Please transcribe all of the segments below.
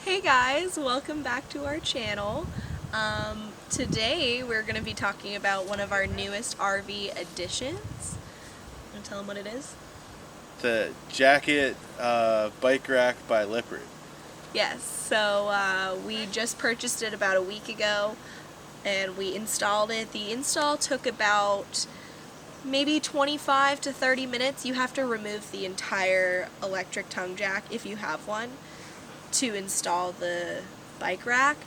Hey guys, welcome back to our channel. Today we're going to be talking about one of our newest RV additions. Want to tell them what it is? The Jacket bike rack by Lippert. Yes, so we just purchased it about a week ago and we installed it. The install took about maybe 25 to 30 minutes. You have to remove the entire electric tongue jack if you have one to install the bike rack.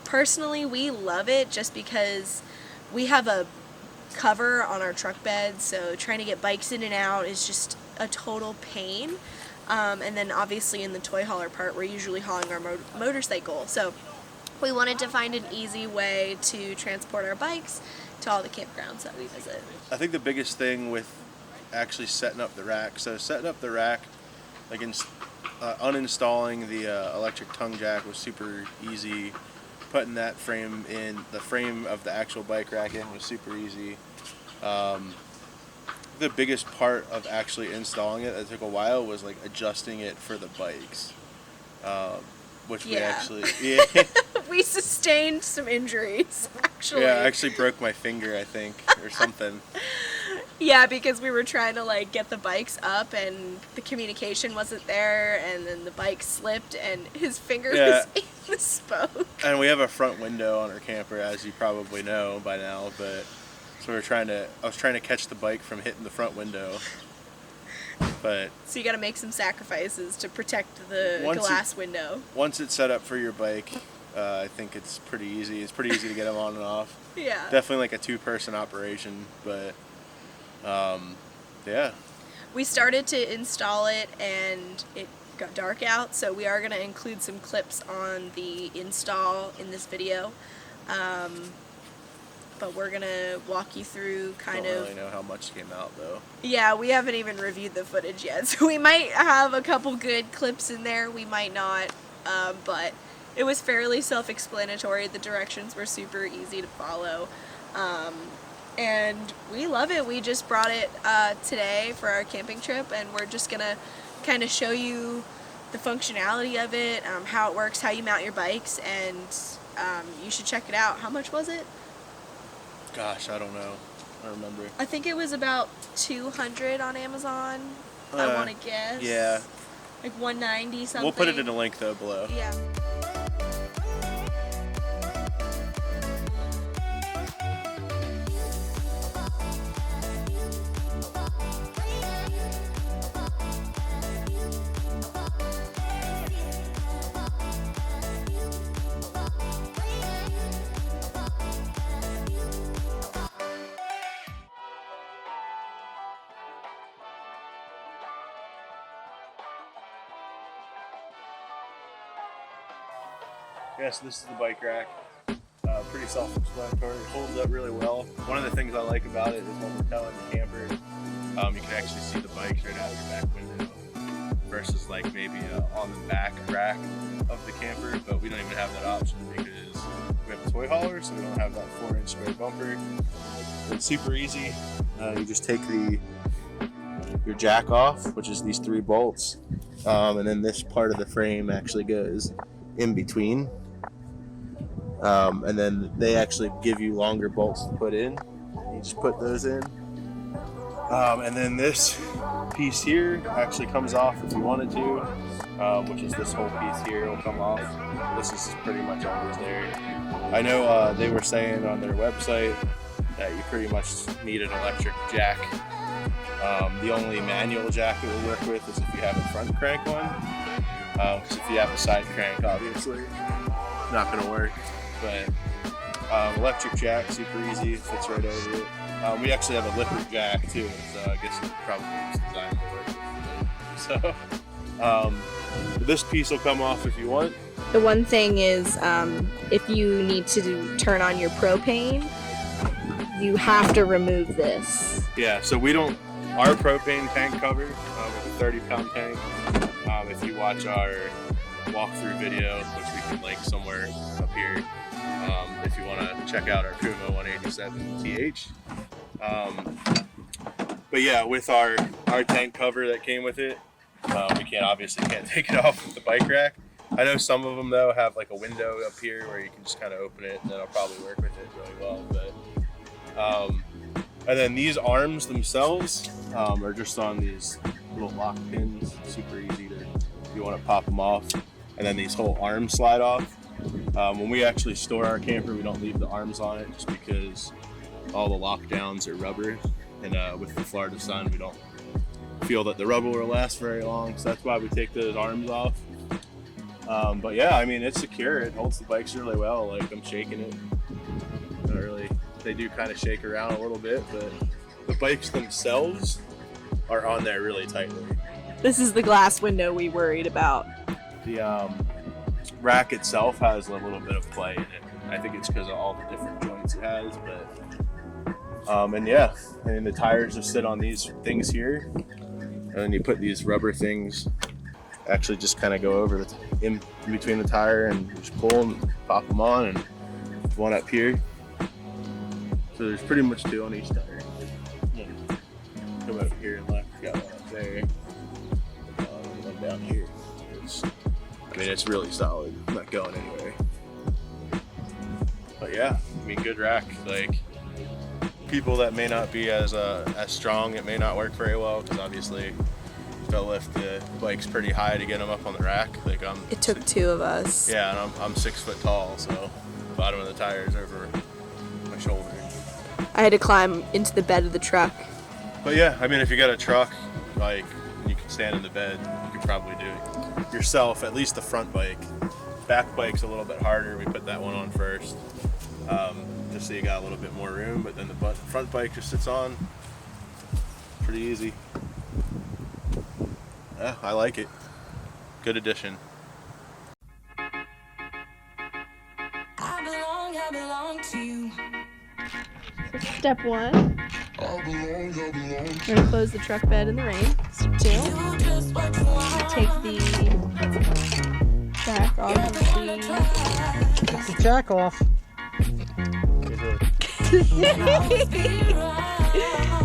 Personally, we love it just because we have a cover on our truck bed, so trying to get bikes in and out is just a total pain. And then obviously in the toy hauler part, we're usually hauling our motorcycle. So we wanted to find an easy way to transport our bikes to all the campgrounds that we visit. I think the biggest thing with actually setting up the rack, like uninstalling the electric tongue jack was super easy. Putting that frame in, the frame of the actual bike rack in, was super easy. The biggest part of actually installing it that took a while was like adjusting it for the bikes, which we actually we sustained some injuries actually. Yeah, I actually broke my finger, I think, or something. Yeah, because we were trying to like get the bikes up and the communication wasn't there, and then the bike slipped and his finger was in the spoke. And we have a front window on our camper, as you probably know by now, but so I was trying to catch the bike from hitting the front window. But so you got to make some sacrifices to protect the glass window. Once it's set up for your bike, I think it's pretty easy. It's pretty easy to get them on and off. Yeah. Definitely like a two-person operation, but yeah. We started to install it and it got dark out, so we are going to include some clips on the install in this video. But we're going to walk you through Don't really know how much came out though. Yeah, we haven't even reviewed the footage yet, so we might have a couple good clips in there, we might not, but it was fairly self-explanatory. The directions were super easy to follow, and we love it. We just brought it today for our camping trip, and we're just going to kind of show you the functionality of it, how it works, how you mount your bikes, and you should check it out. How much was it? Gosh, I don't know. I don't remember. I think it was about $200 on Amazon. I want to guess. Yeah. Like $190 something. We'll put it in a link though below. Yeah. Yeah, so this is the bike rack. Pretty self-explanatory. It holds up really well. One of the things I like about it is when we're towing the camper, you can actually see the bikes right out your back window versus like maybe on the back rack of the camper, but we don't even have that option because we have a toy hauler, so we don't have that 4-inch square bumper. It's super easy. You just take your jack off, which is these 3 bolts, and then this part of the frame actually goes in between. And then they actually give you longer bolts to put in. You just put those in. And then this piece here actually comes off if you wanted to, which is this whole piece here will come off. This is pretty much always there. I know they were saying on their website that you pretty much need an electric jack. The only manual jack it will work with is if you have a front crank one. Because if you have a side crank, obviously, it's not going to work. But electric jack, super easy, fits right over it. We actually have a Lippert jack too, so I guess it probably was designed to work. So this piece will come off if you want. The one thing is, if you need to turn on your propane, you have to remove this. Yeah, so our propane tank cover with a 30-pound tank. If you watch our walkthrough video, which we can link somewhere up here, if you want to check out our Kuma 187TH. But yeah, with our tank cover that came with it, we obviously can't take it off with the bike rack. I know some of them though have like a window up here where you can just kind of open it, and that'll probably work with it really well. But and then these arms themselves are just on these little lock pins. Super easy to, if you want to pop them off. And then these whole arms slide off. When we actually store our camper, we don't leave the arms on it just because all the lockdowns are rubber, and with the Florida sun, we don't feel that the rubber will last very long. So that's why we take those arms off. But yeah, I mean, it's secure. It holds the bikes really well. Like, I'm shaking it. Not really. They do kind of shake around a little bit, but the bikes themselves are on there really tightly. This is the glass window we worried about. The rack itself has a little bit of play in it. I think it's because of all the different joints it has, but and yeah, and the tires just sit on these things here, and then you put these rubber things actually just kind of go over in between the tire and just pull and pop them on, and one up here. So there's pretty much two on each tire. Yeah. Come over here and left, got one up there, and one down here. I mean, it's really solid. I'm not going anywhere. But yeah, I mean, good rack. Like, people that may not be as strong, it may not work very well because obviously they'll lift the bikes pretty high to get them up on the rack. Like, It took two of us. Yeah, and I'm 6 foot tall, so bottom of the tire is over my shoulder. I had to climb into the bed of the truck. But yeah, I mean, if you got a truck, like, you can stand in the bed, you could probably do it yourself, at least the front bike. Back bike's a little bit harder. We put that one on first, just so you got a little bit more room, but then the front bike just sits on pretty easy. Yeah, I like it. Good addition. I belong to you. Step one, we're gonna close the truck bed in the rain. Step two, take the back off of the... Take the jack off.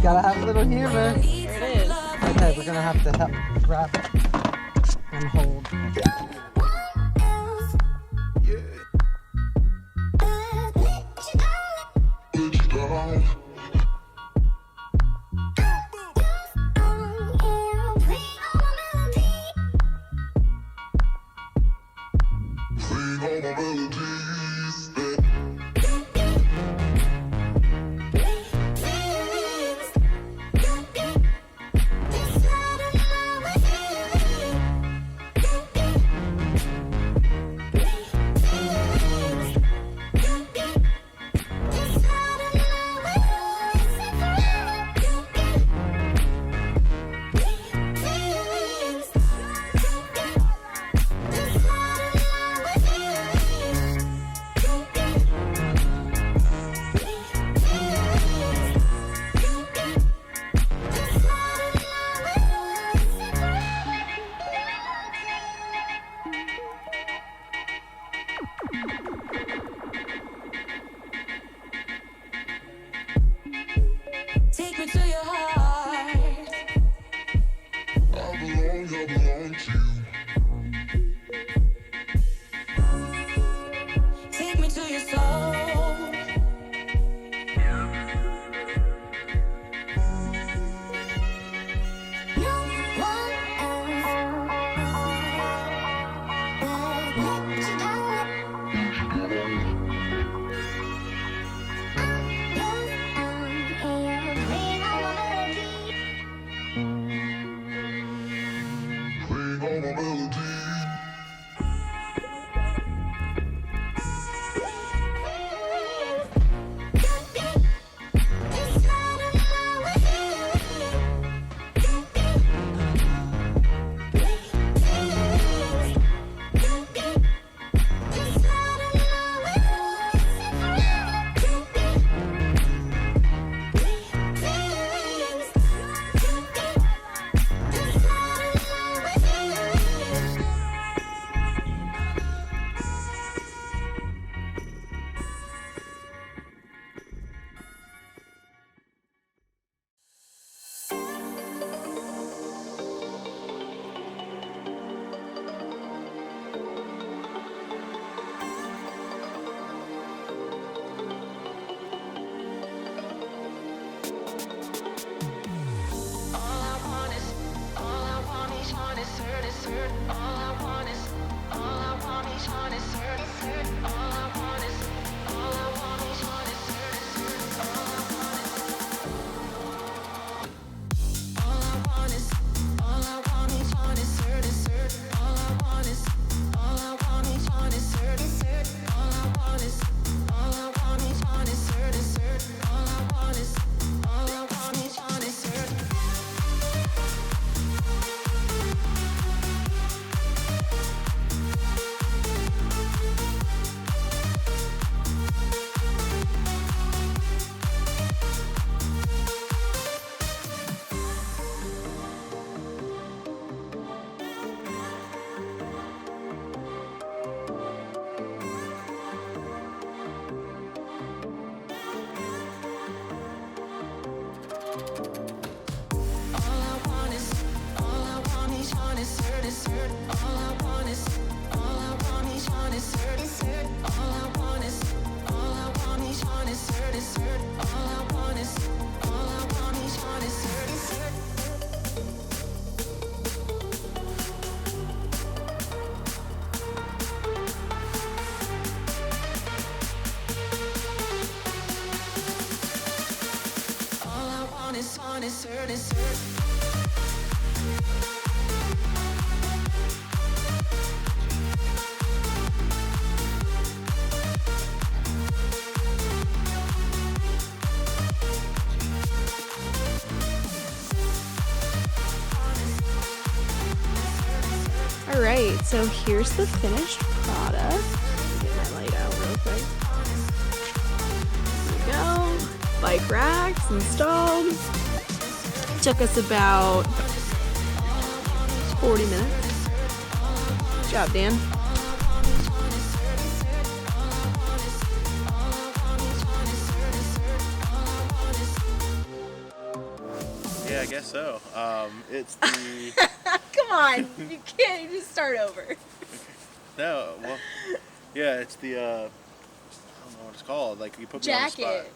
Gotta have a little humor. There it is. Okay, we're gonna have to help grab and hold. Take me to your heart. I belong to you. Take me to your soul. Alright, so here's the finished product. Get my light out real quick. There we go. Bike racks installed. Took us about 40 minutes. Good job, Dan. Yeah, I guess so. It's the Come on, you can't just start over. no, well, yeah, it's the I don't know what it's called. Like you put me on the spot. Jacket.